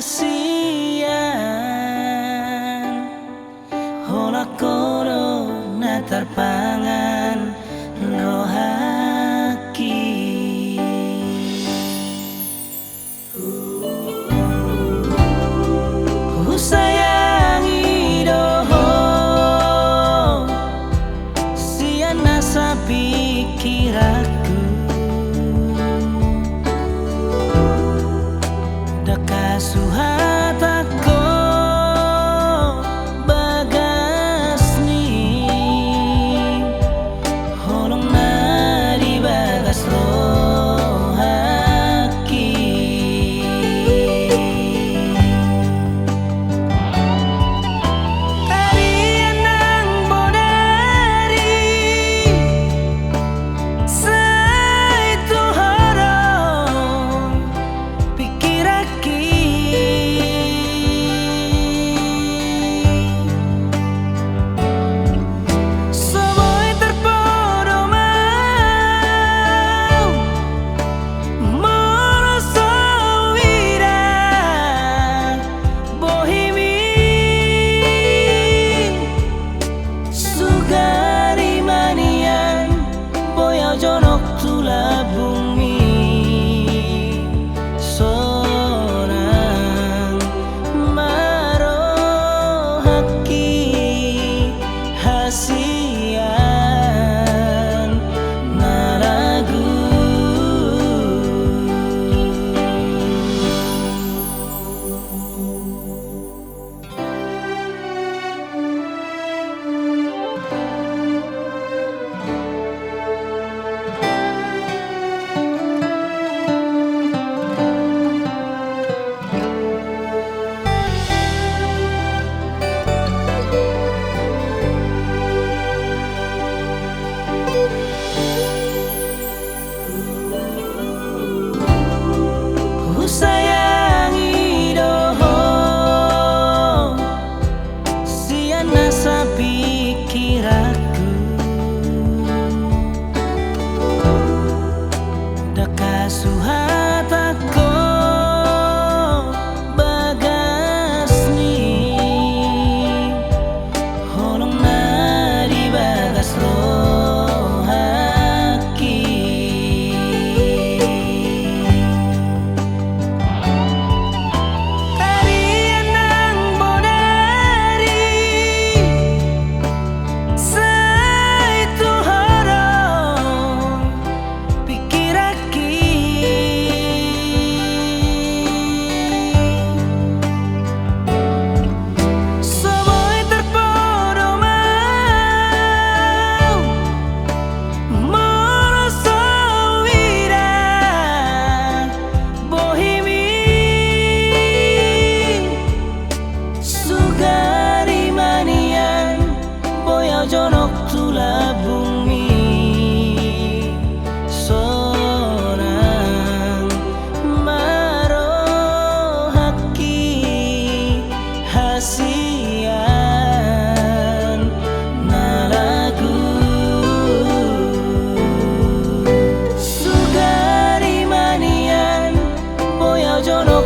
hasian hola koro na tarpangan rohaki sayangi doho siana sa pikiraku daka suhatako bagas ni holong na di bagas rohaki tarian nang bodari saitu harong pikiraki soboy terpodo mau moroso ira bohimi sugari manian boyau jonok tula bumi sorang marohaki hasian na lagu sayangi doho siana sa pikiraku daka suhatako bagas ni holong na di bagas rohaki tarian nang bodari saitu harong pikiraki soboy terpodo mau moroso ira bohimi sugari manian boyau jonok tula bumi sorang marohaki hasian na lagu sugari manian boyau jonok